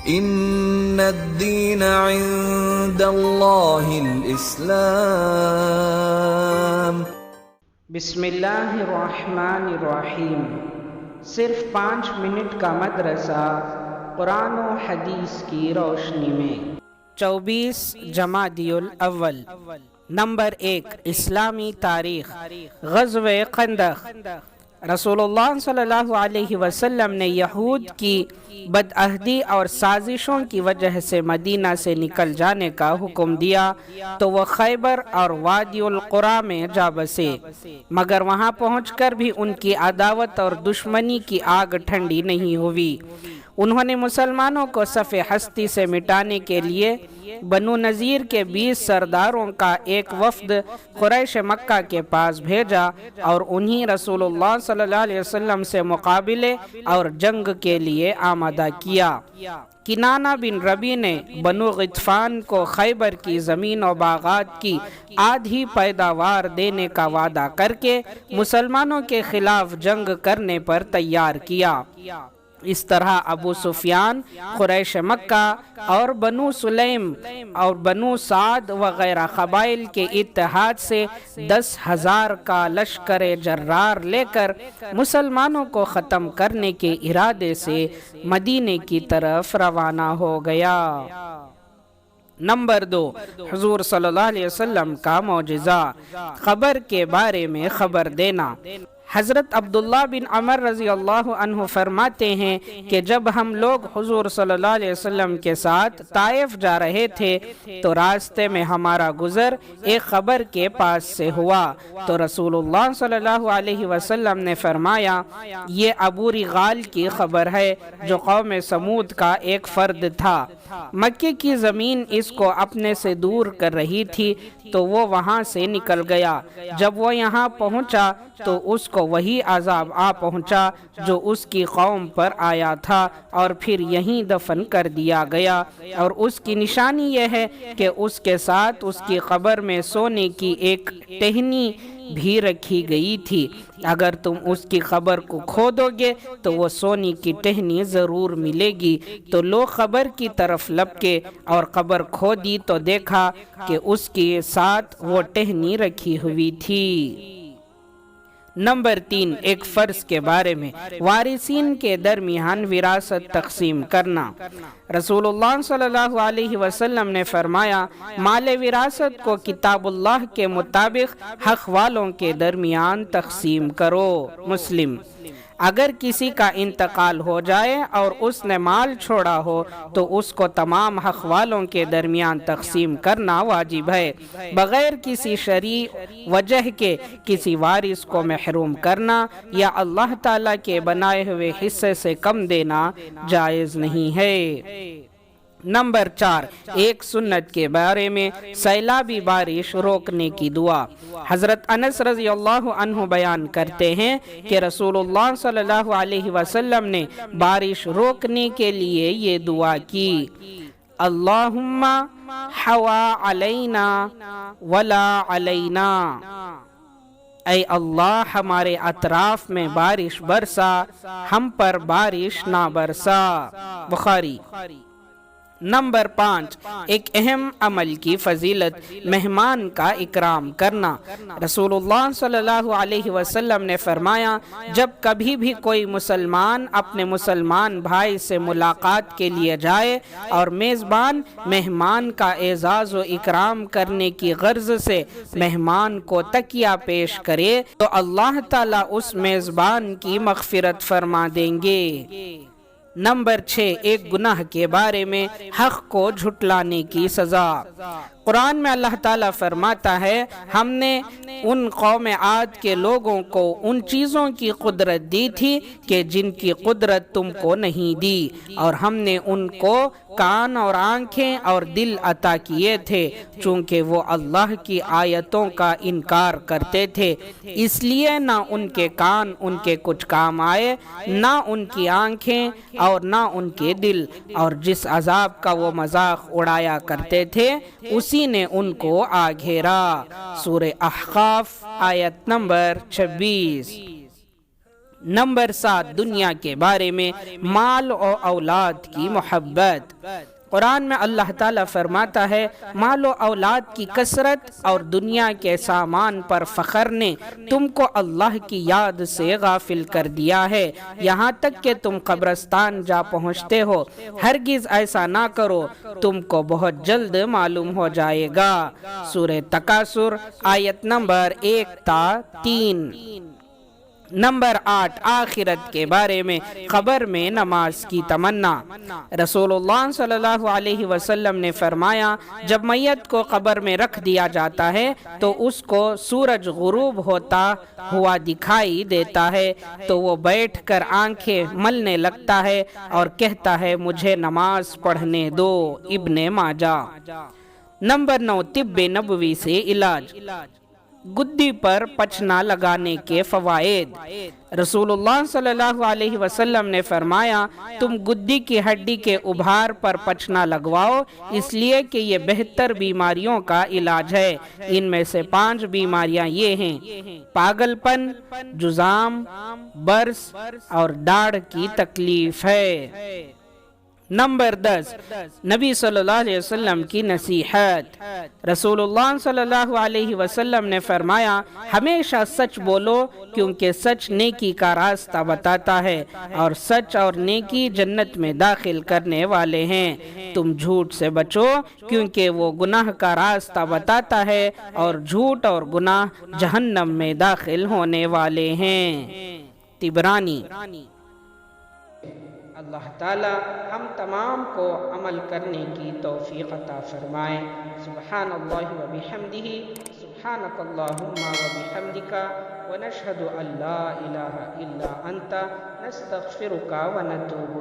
ان الدین عند اللہ الاسلام۔ بسم اللہ الرحمن الرحیم۔ صرف 5 منٹ کا مدرسہ قرآن و حدیث کی روشنی میں۔ 24 جمادی الاول۔ نمبر 1، اسلامی تاریخ۔ غزوہ خندق۔ رسول اللہ صلی اللہ علیہ وسلم نے یہود کی بدعہدی اور سازشوں کی وجہ سے مدینہ سے نکل جانے کا حکم دیا تو وہ خیبر اور وادی القریٰ میں جا بسے، مگر وہاں پہنچ کر بھی ان کی عداوت اور دشمنی کی آگ ٹھنڈی نہیں ہوئی۔ انہوں نے مسلمانوں کو صف ہستی سے مٹانے کے لیے بنو نذیر کے 20 سرداروں کا ایک وفد قریش مکہ کے پاس بھیجا اور انہیں رسول اللہ صلی اللہ علیہ وسلم سے مقابلے اور جنگ کے لیے آمادہ کیا۔ کنانہ بن ربی نے بنو غطفان کو خیبر کی زمین و باغات کی آدھی پیداوار دینے کا وعدہ کر کے مسلمانوں کے خلاف جنگ کرنے پر تیار کیا۔ اس طرح ابو سفیان، قریش مکہ اور بنو سلیم اور بنو سعد وغیرہ قبائل کے اتحاد سے 10,000 کا لشکر جرار لے کر مسلمانوں کو ختم کرنے کے ارادے سے مدینے کی طرف روانہ ہو گیا۔ نمبر 2، حضور صلی اللہ علیہ وسلم کا معجزہ، خبر کے بارے میں خبر دینا۔ حضرت عبداللہ بن عمر رضی اللہ عنہ فرماتے ہیں کہ جب ہم لوگ حضور صلی اللہ علیہ وسلم کے ساتھ طائف جا رہے تھے تو راستے میں ہمارا گزر ایک خبر کے پاس سے ہوا تو رسول اللہ صلی اللہ علیہ وسلم نے فرمایا، یہ ابو رغال کی خبر ہے جو قوم سمود کا ایک فرد تھا۔ مکے کی زمین اس کو اپنے سے دور کر رہی تھی تو وہ وہاں سے نکل گیا۔ جب وہ یہاں پہنچا تو اس کو وہی عذاب آ پہنچا جو اس کی قوم پر آیا تھا اور پھر یہیں دفن کر دیا گیا، اور اس کی نشانی یہ ہے کہ اس کے ساتھ اس کی قبر میں سونے کی ایک ٹہنی بھی رکھی گئی تھی۔ اگر تم اس کی قبر کو کھودو گے تو وہ سونے کی ٹہنی ضرور ملے گی۔ تو لوگ قبر کی طرف لپکے اور قبر کھودی تو دیکھا کہ اس کے ساتھ وہ ٹہنی رکھی ہوئی تھی۔ نمبر 3، ایک فرض کے بارے میں، وارثین کے درمیان وراثت تقسیم کرنا۔ رسول اللہ صلی اللہ علیہ وسلم نے فرمایا، مال وراثت کو کتاب اللہ کے مطابق حق والوں کے درمیان تقسیم کرو۔ مسلم۔ اگر کسی کا انتقال ہو جائے اور اس نے مال چھوڑا ہو تو اس کو تمام حق والوں کے درمیان تقسیم کرنا واجب ہے، بغیر کسی شرعی وجہ کے کسی وارث کو محروم کرنا یا اللہ تعالیٰ کے بنائے ہوئے حصے سے کم دینا جائز نہیں ہے۔ نمبر 4، ایک سنت کے بارے میں، سیلابی بارش روکنے کی دعا۔ حضرت انس رضی اللہ عنہ بیان کرتے ہیں کہ رسول اللہ صلی اللہ علیہ وسلم نے بارش روکنے کے لیے یہ دعا کی، اللہم حوا علینا ولا علینا، اے اللہ ہمارے اطراف میں بارش برسا، ہم پر بارش نہ برسا۔ بخاری۔ نمبر 5، ایک اہم عمل کی فضیلت، مہمان کا اکرام کرنا۔ رسول اللہ صلی اللہ علیہ وسلم نے فرمایا، جب کبھی بھی کوئی مسلمان اپنے مسلمان بھائی سے ملاقات کے لیے جائے اور میزبان مہمان کا اعزاز و اکرام کرنے کی غرض سے مہمان کو تکیہ پیش کرے تو اللہ تعالیٰ اس میزبان کی مغفرت فرما دیں گے۔ نمبر 6، ایک گناہ کے بارے میں، حق کو جھٹلانے کی سزا۔ قرآن میں اللہ تعالیٰ فرماتا ہے، ہم نے ان قوم عاد کے لوگوں کو ان چیزوں کی قدرت دی تھی کہ جن کی قدرت تم کو نہیں دی، اور ہم نے ان کو کان اور آنکھیں اور دل عطا کیے تھے چونکہ وہ اللہ کی آیتوں کا انکار کرتے تھے، اس لیے نہ ان کے کان ان کے کچھ کام آئے، نہ ان کی آنکھیں اور نہ ان کے دل، اور جس عذاب کا وہ مذاق اڑایا کرتے تھے اسی نے ان کو آ گھیرا۔ سورہ احقاف آیت نمبر 26۔ نمبر 7 دنیا کے بارے میں مال اور اولاد کی محبت۔ قرآن میں اللہ تعالیٰ فرماتا ہے مال و اولاد کی کثرت اور دنیا کے سامان پر فخر نے تم کو اللہ کی یاد سے غافل کر دیا ہے، یہاں تک کہ تم قبرستان جا پہنچتے ہو۔ ہرگز ایسا نہ کرو، تم کو بہت جلد معلوم ہو جائے گا۔ سورہ تکاثر آیت نمبر 1 تا 3۔ نمبر 8 آخرت کے بارے میں قبر میں نماز کی تمنا۔ رسول اللہ صلی اللہ علیہ وسلم نے فرمایا جب میت کو قبر میں رکھ دیا جاتا ہے تو اس کو سورج غروب ہوتا ہوا دکھائی دیتا ہے تو وہ بیٹھ کر آنکھیں ملنے لگتا ہے اور کہتا ہے مجھے نماز پڑھنے دو۔ ابن ماجہ۔ نمبر 9 طب نبوی سے علاج۔ گدی پر پچنا لگانے کے فوائد۔ رسول اللہ صلی اللہ علیہ وسلم نے فرمایا تم گدی کی ہڈی کے ابھار پر پچنا لگواؤ، اس لیے کہ یہ بہتر بیماریوں کا علاج ہے۔ ان میں سے 5 بیماریاں یہ ہیں: پاگل پن، جذام، برس اور داڑھ کی تکلیف ہے۔ نمبر 10 نبی صلی اللہ علیہ وسلم کی نصیحت۔ رسول اللہ صلی اللہ علیہ وسلم نے فرمایا ہمیشہ سچ بولو کیونکہ سچ نیکی کا راستہ بتاتا ہے اور سچ اور نیکی جنت میں داخل کرنے والے ہیں۔ تم جھوٹ سے بچو کیونکہ وہ گناہ کا راستہ بتاتا ہے اور جھوٹ اور گناہ جہنم میں داخل ہونے والے ہیں۔ طبرانی۔ اللہ تعالی ہم تمام کو عمل کرنے کی توفیق عطا فرمائے۔ سبحان اللہ و بحمدہ، سبحانک اللہم و بحمدک، ونشہد ان لا الہ الا انت، نستغفرک و نتوب